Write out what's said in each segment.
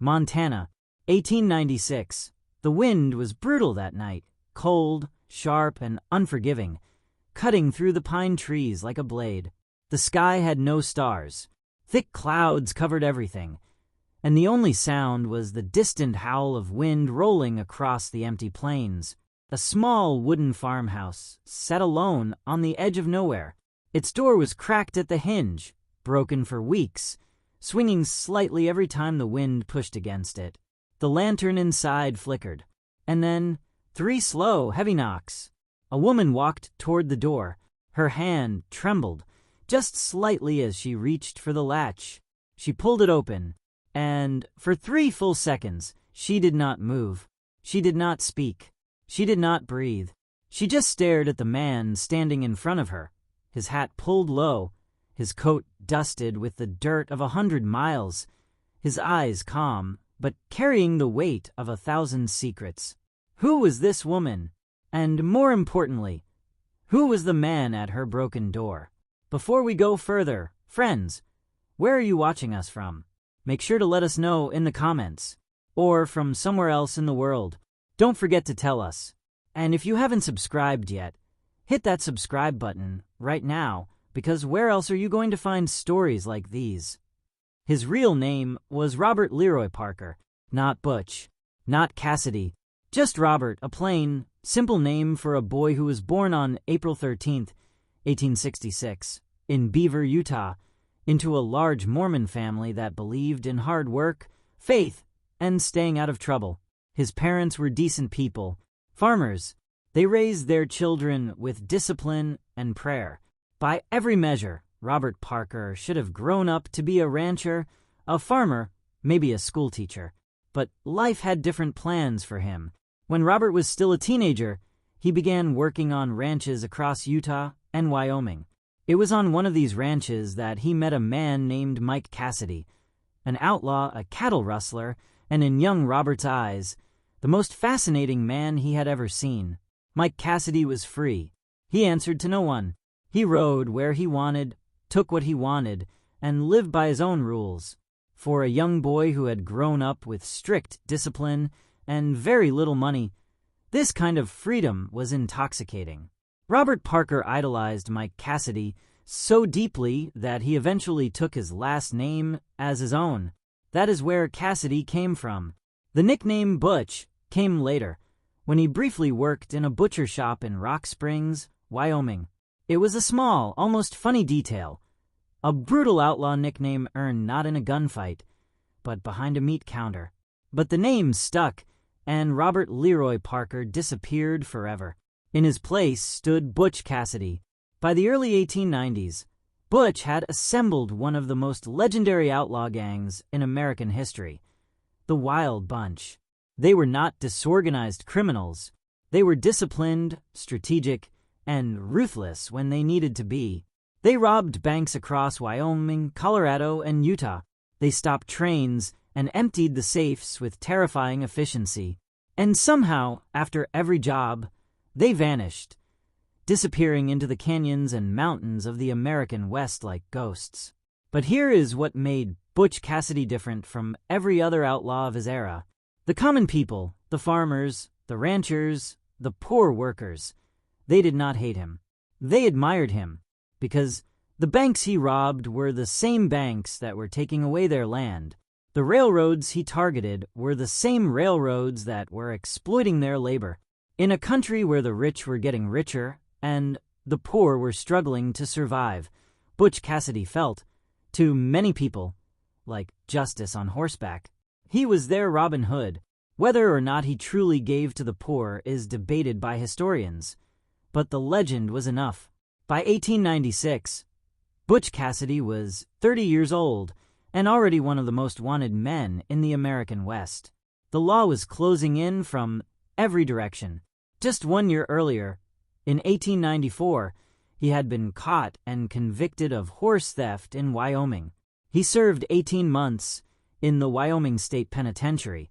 Montana, 1896. The wind was brutal that night, cold, sharp, and unforgiving, cutting through the pine trees like a blade. The sky had no stars. Thick clouds covered everything, and the only sound was the distant howl of wind rolling across the empty plains. A small wooden farmhouse sat alone on the edge of nowhere. Its door was cracked at the hinge, broken for weeks, swinging slightly every time the wind pushed against it. The lantern inside flickered, and then 3 slow, heavy knocks. A woman walked toward the door. Her hand trembled just slightly as she reached for the latch. She pulled it open, and for 3 full seconds, she did not move. She did not speak. She did not breathe. She just stared at the man standing in front of her, his hat pulled low, his coat dusted with the dirt of 100 miles, his eyes calm, but carrying the weight of 1,000 secrets. Who was this woman? And more importantly, who was the man at her broken door? Before we go further, friends, where are you watching us from? Make sure to let us know in the comments, or from somewhere else in the world. Don't forget to tell us. And if you haven't subscribed yet, hit that subscribe button right now, because where else are you going to find stories like these? His real name was Robert Leroy Parker, not Butch, not Cassidy, just Robert, a plain, simple name for a boy who was born on April 13th, 1866, in Beaver, Utah, into a large Mormon family that believed in hard work, faith, and staying out of trouble. His parents were decent people, farmers. They raised their children with discipline and prayer. By every measure, Robert Parker should have grown up to be a rancher, a farmer, maybe a schoolteacher. But life had different plans for him. When Robert was still a teenager, he began working on ranches across Utah and Wyoming. It was on one of these ranches that he met a man named Mike Cassidy, an outlaw, a cattle rustler, and in young Robert's eyes, the most fascinating man he had ever seen. Mike Cassidy was free. He answered to no one. He rode where he wanted, took what he wanted, and lived by his own rules. For a young boy who had grown up with strict discipline and very little money, this kind of freedom was intoxicating. Robert Parker idolized Mike Cassidy so deeply that he eventually took his last name as his own. That is where Cassidy came from. The nickname Butch came later, when he briefly worked in a butcher shop in Rock Springs, Wyoming. It was a small, almost funny detail. A brutal outlaw nickname earned not in a gunfight, but behind a meat counter. But the name stuck, and Robert Leroy Parker disappeared forever. In his place stood Butch Cassidy. By the early 1890s, Butch had assembled one of the most legendary outlaw gangs in American history, the Wild Bunch. They were not disorganized criminals. They were disciplined, strategic, and ruthless when they needed to be. They robbed banks across Wyoming, Colorado, and Utah. They stopped trains and emptied the safes with terrifying efficiency. And somehow, after every job, they vanished, disappearing into the canyons and mountains of the American West like ghosts. But here is what made Butch Cassidy different from every other outlaw of his era. The common people, the farmers, the ranchers, the poor workers, they did not hate him. They admired him, because the banks he robbed were the same banks that were taking away their land. The railroads he targeted were the same railroads that were exploiting their labor. In a country where the rich were getting richer and the poor were struggling to survive, Butch Cassidy felt, to many people, like justice on horseback. He was their Robin Hood. Whether or not he truly gave to the poor is debated by historians, but the legend was enough. By 1896, Butch Cassidy was 30 years old and already one of the most wanted men in the American West. The law was closing in from every direction. Just 1 year earlier, in 1894, he had been caught and convicted of horse theft in Wyoming. He served 18 months in the Wyoming State Penitentiary,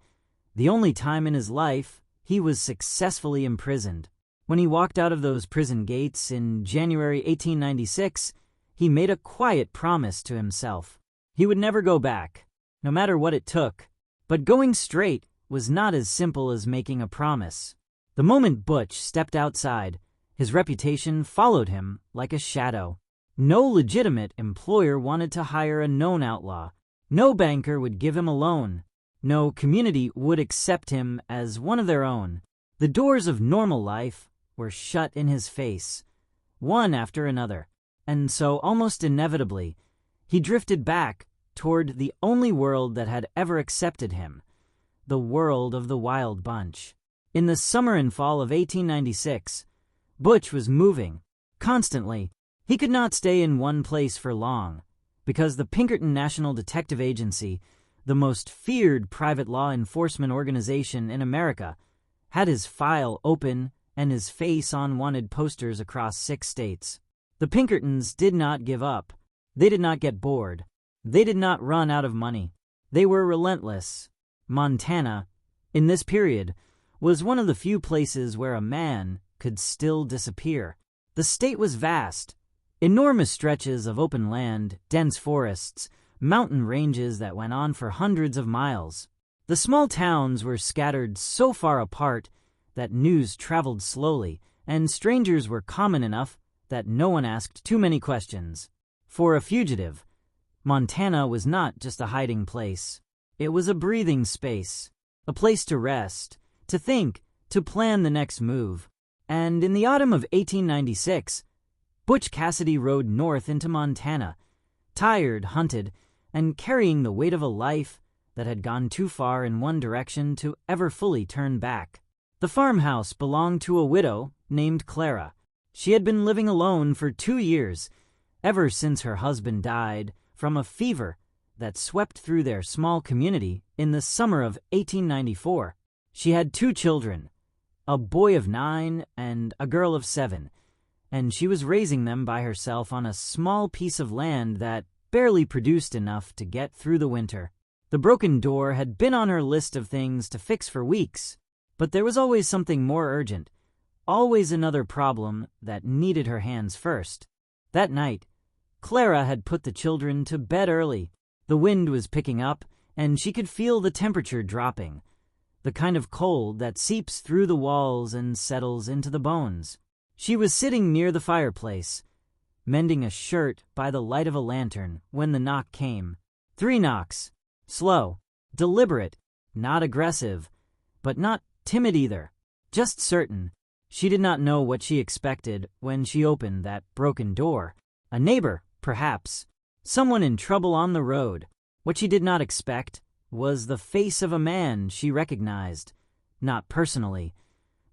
the only time in his life he was successfully imprisoned. When he walked out of those prison gates in January 1896, he made a quiet promise to himself. He would never go back, no matter what it took. But going straight was not as simple as making a promise. The moment Butch stepped outside, his reputation followed him like a shadow. No legitimate employer wanted to hire a known outlaw. No banker would give him a loan. No community would accept him as one of their own. The doors of normal life were shut in his face, one after another, and so almost inevitably, he drifted back toward the only world that had ever accepted him, the world of the Wild Bunch. In the summer and fall of 1896, Butch was moving, constantly. He could not stay in one place for long, because the Pinkerton National Detective Agency, the most feared private law enforcement organization in America, had his file open and his face on wanted posters across 6 states. The Pinkertons did not give up. They did not get bored. They did not run out of money. They were relentless. Montana, in this period, was one of the few places where a man could still disappear. The state was vast. Enormous stretches of open land, dense forests, mountain ranges that went on for hundreds of miles. The small towns were scattered so far apart that news traveled slowly, and strangers were common enough that no one asked too many questions. For a fugitive, Montana was not just a hiding place. It was a breathing space, a place to rest, to think, to plan the next move. And in the autumn of 1896, Butch Cassidy rode north into Montana, tired, hunted, and carrying the weight of a life that had gone too far in one direction to ever fully turn back. The farmhouse belonged to a widow named Clara. She had been living alone for 2 years, ever since her husband died from a fever that swept through their small community in the summer of 1894. She had 2 children, a boy of 9 and a girl of 7, and she was raising them by herself on a small piece of land that barely produced enough to get through the winter. The broken door had been on her list of things to fix for weeks, but there was always something more urgent, always another problem that needed her hands first. That night, Clara had put the children to bed early. The wind was picking up, and she could feel the temperature dropping, the kind of cold that seeps through the walls and settles into the bones. She was sitting near the fireplace, mending a shirt by the light of a lantern, when the knock came. 3 knocks. Slow, deliberate, not aggressive, but not timid either, just certain. She did not know what she expected when she opened that broken door. A neighbor, perhaps. Someone in trouble on the road. What she did not expect was the face of a man she recognized, not personally,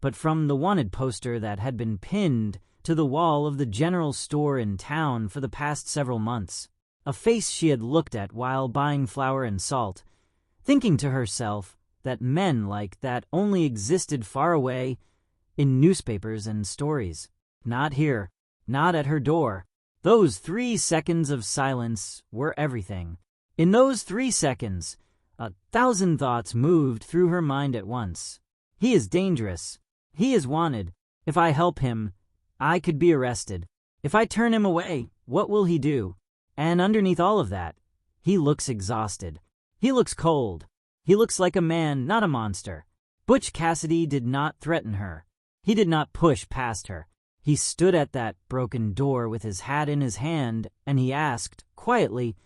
but from the wanted poster that had been pinned to the wall of the general store in town for the past several months. A face she had looked at while buying flour and salt, thinking to herself that men like that only existed far away in newspapers and stories. Not here, not at her door. Those 3 seconds of silence were everything. In those 3 seconds, 1,000 thoughts moved through her mind at once. He is dangerous. He is wanted. If I help him, I could be arrested. If I turn him away, what will he do? And underneath all of that, he looks exhausted. He looks cold. He looks like a man, not a monster. Butch Cassidy did not threaten her. He did not push past her. He stood at that broken door with his hat in his hand, and he asked, quietly,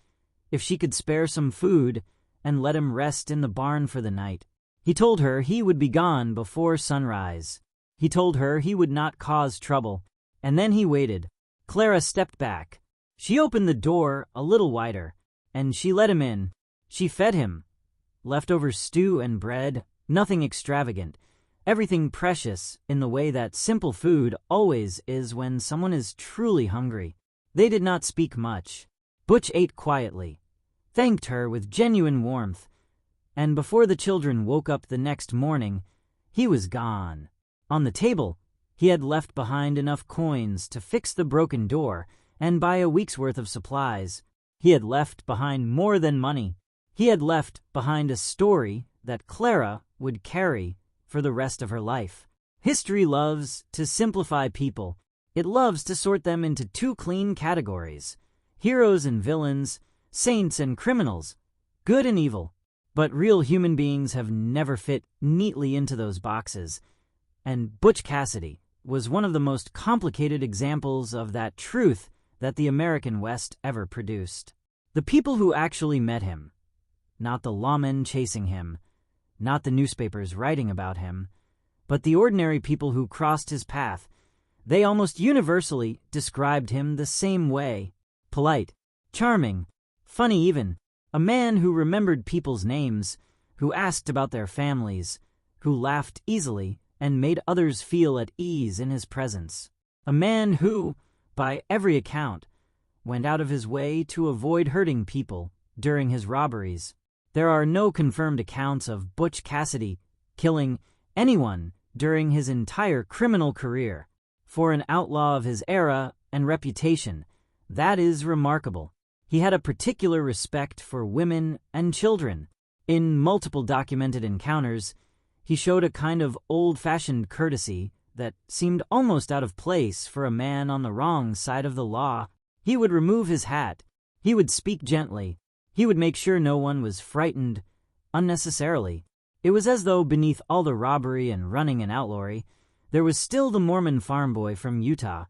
if she could spare some food and let him rest in the barn for the night. He told her he would be gone before sunrise. He told her he would not cause trouble, and then he waited. Clara stepped back. She opened the door a little wider, and she let him in. She fed him. Leftover stew and bread, nothing extravagant, everything precious in the way that simple food always is when someone is truly hungry. They did not speak much. Butch ate quietly, thanked her with genuine warmth, and before the children woke up the next morning, he was gone. On the table, he had left behind enough coins to fix the broken door and buy a week's worth of supplies. He had left behind more than money. He had left behind a story that Clara would carry for the rest of her life. History loves to simplify people. It loves to sort them into 2 clean categories: heroes and villains, saints and criminals, good and evil. But real human beings have never fit neatly into those boxes, and Butch Cassidy was one of the most complicated examples of that truth that the American West ever produced. The people who actually met him, not the lawmen chasing him, not the newspapers writing about him, but the ordinary people who crossed his path, they almost universally described him the same way: polite, charming, funny even, a man who remembered people's names, who asked about their families, who laughed easily and made others feel at ease in his presence. A man who, by every account, went out of his way to avoid hurting people during his robberies. There are no confirmed accounts of Butch Cassidy killing anyone during his entire criminal career. For an outlaw of his era and reputation, that is remarkable. He had a particular respect for women and children. In multiple documented encounters, he showed a kind of old-fashioned courtesy that seemed almost out of place for a man on the wrong side of the law. He would remove his hat. He would speak gently. He would make sure no one was frightened unnecessarily. It was as though beneath all the robbery and running and outlawry, there was still the Mormon farm boy from Utah,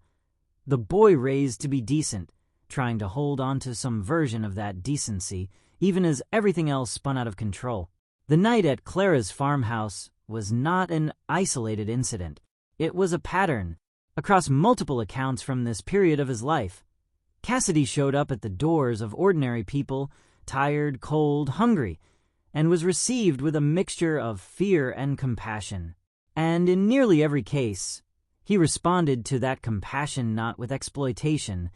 the boy raised to be decent, trying to hold on to some version of that decency, even as everything else spun out of control. The night at Clara's farmhouse was not an isolated incident. It was a pattern across multiple accounts from this period of his life. Cassidy showed up at the doors of ordinary people, tired, cold, hungry, and was received with a mixture of fear and compassion. And in nearly every case, he responded to that compassion not with exploitation,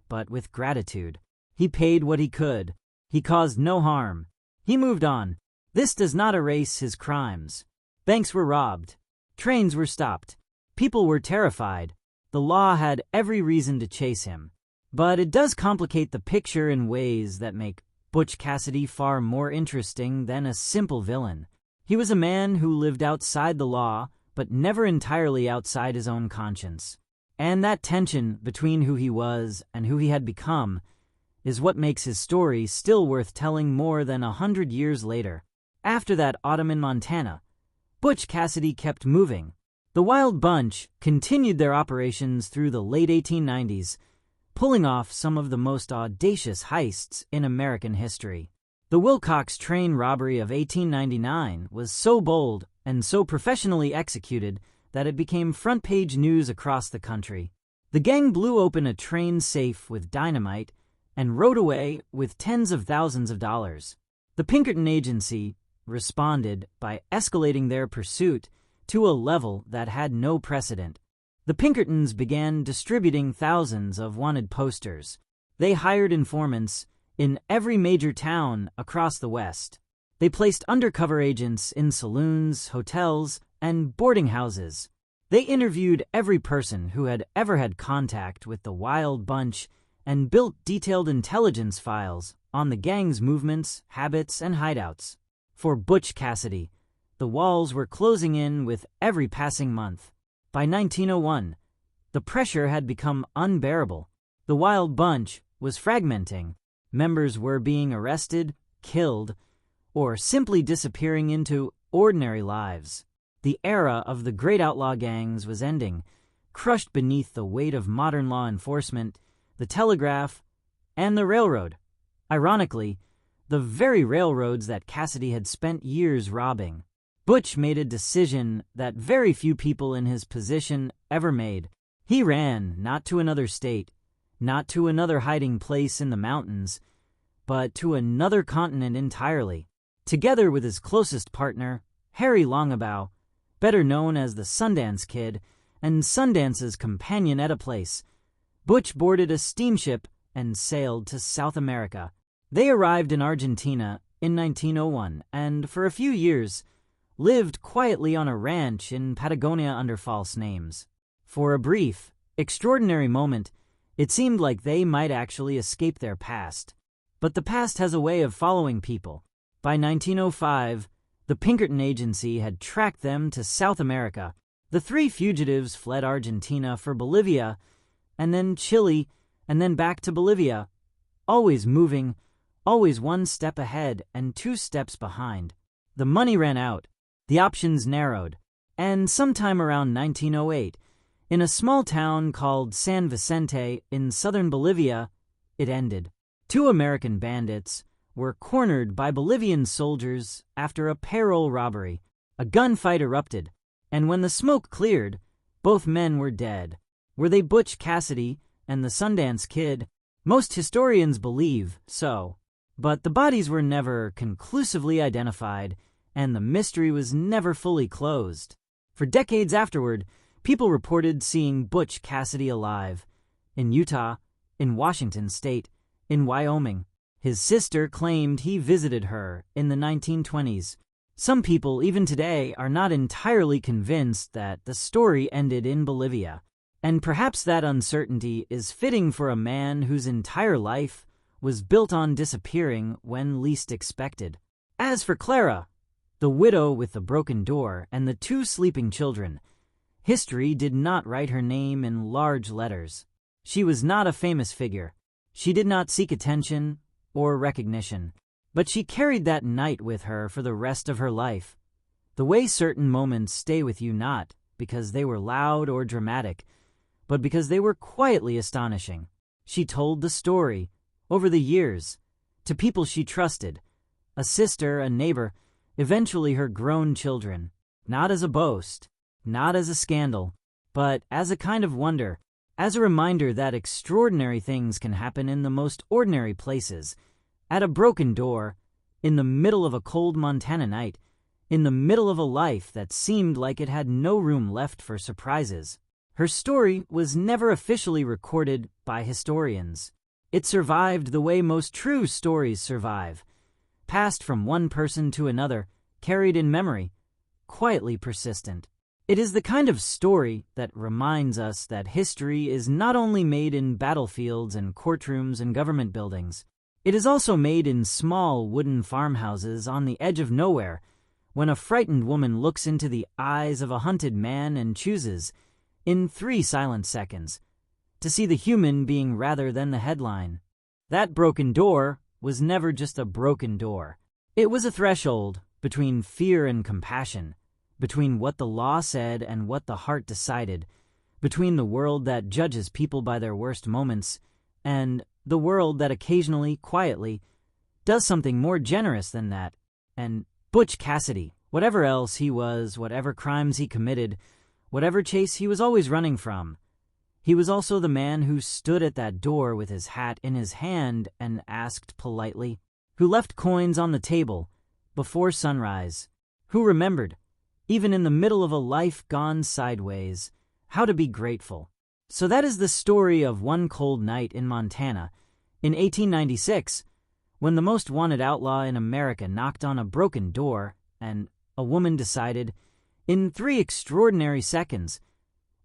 but with gratitude. He paid what he could. He caused no harm. He moved on. This does not erase his crimes. Banks were robbed. Trains were stopped. People were terrified. The law had every reason to chase him. But it does complicate the picture in ways that make Butch Cassidy far more interesting than a simple villain. He was a man who lived outside the law, but never entirely outside his own conscience. And that tension between who he was and who he had become is what makes his story still worth telling more than 100 years later. After that autumn in Montana, Butch Cassidy kept moving. The Wild Bunch continued their operations through the late 1890s, pulling off some of the most audacious heists in American history. The Wilcox train robbery of 1899 was so bold and so professionally executed that it became front-page news across the country. The gang blew open a train safe with dynamite and rode away with tens of thousands of dollars. The Pinkerton Agency responded by escalating their pursuit to a level that had no precedent. The Pinkertons began distributing thousands of wanted posters. They hired informants in every major town across the West. They placed undercover agents in saloons, hotels, and boarding houses. They interviewed every person who had ever had contact with the Wild Bunch and built detailed intelligence files on the gang's movements, habits, and hideouts. For Butch Cassidy, the walls were closing in with every passing month. By 1901, the pressure had become unbearable. The Wild Bunch was fragmenting. Members were being arrested, killed, or simply disappearing into ordinary lives. The era of the great outlaw gangs was ending, crushed beneath the weight of modern law enforcement, the telegraph, and the railroad. Ironically, the very railroads that Cassidy had spent years robbing. Butch made a decision that very few people in his position ever made. He ran not to another state, not to another hiding place in the mountains, but to another continent entirely. Together with his closest partner, Harry Longabaugh, better known as the Sundance Kid, and Sundance's companion at a place, Butch boarded a steamship and sailed to South America. They arrived in Argentina in 1901 and, for a few years, lived quietly on a ranch in Patagonia under false names. For a brief, extraordinary moment, it seemed like they might actually escape their past. But the past has a way of following people. By 1905, the Pinkerton Agency had tracked them to South America. The three fugitives fled Argentina for Bolivia, and then Chile, and then back to Bolivia, always moving, always one step ahead and two steps behind. The money ran out, the options narrowed, and sometime around 1908, in a small town called San Vicente in southern Bolivia, it ended. Two American bandits were cornered by Bolivian soldiers after a payroll robbery. A gunfight erupted, and when the smoke cleared, both men were dead. Were they Butch Cassidy and the Sundance Kid? Most historians believe so, but the bodies were never conclusively identified, and the mystery was never fully closed. For decades afterward, people reported seeing Butch Cassidy alive in Utah, in Washington state, in Wyoming. His sister claimed he visited her in the 1920s. Some people, even today, are not entirely convinced that the story ended in Bolivia. And perhaps that uncertainty is fitting for a man whose entire life was built on disappearing when least expected. As for Clara, the widow with the broken door and the two sleeping children, history did not write her name in large letters. She was not a famous figure. She did not seek attention or recognition, but she carried that night with her for the rest of her life. The way certain moments stay with you, not because they were loud or dramatic, but because they were quietly astonishing. She told the story, over the years, to people she trusted, a sister, a neighbor, eventually her grown children, not as a boast, not as a scandal, but as a kind of wonder, as a reminder that extraordinary things can happen in the most ordinary places, at a broken door, in the middle of a cold Montana night, in the middle of a life that seemed like it had no room left for surprises. Her story was never officially recorded by historians. It survived the way most true stories survive, passed from one person to another, carried in memory, quietly persistent. It is the kind of story that reminds us that history is not only made in battlefields and courtrooms and government buildings. It is also made in small wooden farmhouses on the edge of nowhere, when a frightened woman looks into the eyes of a hunted man and chooses, in 3 silent seconds, to see the human being rather than the headline. That broken door was never just a broken door. It was a threshold between fear and compassion, between what the law said and what the heart decided, between the world that judges people by their worst moments and the world that occasionally, quietly, does something more generous than that. And Butch Cassidy, whatever else he was, whatever crimes he committed, whatever chase he was always running from, he was also the man who stood at that door with his hat in his hand and asked politely, who left coins on the table before sunrise, who remembered, even in the middle of a life gone sideways, how to be grateful. So that is the story of one cold night in Montana in 1896, when the most wanted outlaw in America knocked on a broken door and a woman decided, in 3 extraordinary seconds,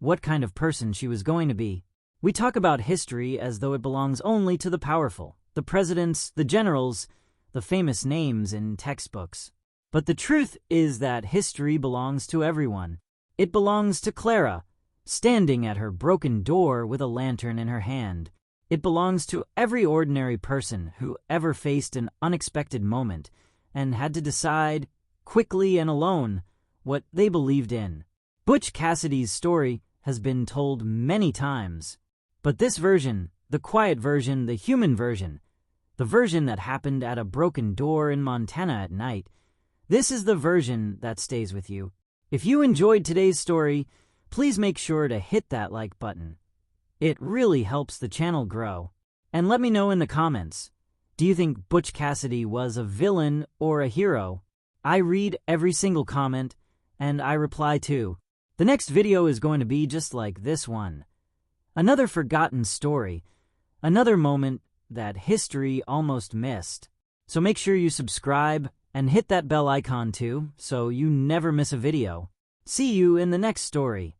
what kind of person she was going to be. We talk about history as though it belongs only to the powerful, the presidents, the generals, the famous names in textbooks. But the truth is that history belongs to everyone. It belongs to Clara, standing at her broken door with a lantern in her hand. It belongs to every ordinary person who ever faced an unexpected moment and had to decide, quickly and alone, what they believed in. Butch Cassidy's story has been told many times, but this version, the quiet version, the human version, the version that happened at a broken door in Montana at night, this is the version that stays with you. If you enjoyed today's story, please make sure to hit that like button. It really helps the channel grow. And let me know in the comments, do you think Butch Cassidy was a villain or a hero? I read every single comment, and I reply too. The next video is going to be just like this one. Another forgotten story, another moment that history almost missed. So make sure you subscribe and hit that bell icon too, so you never miss a video. See you in the next story.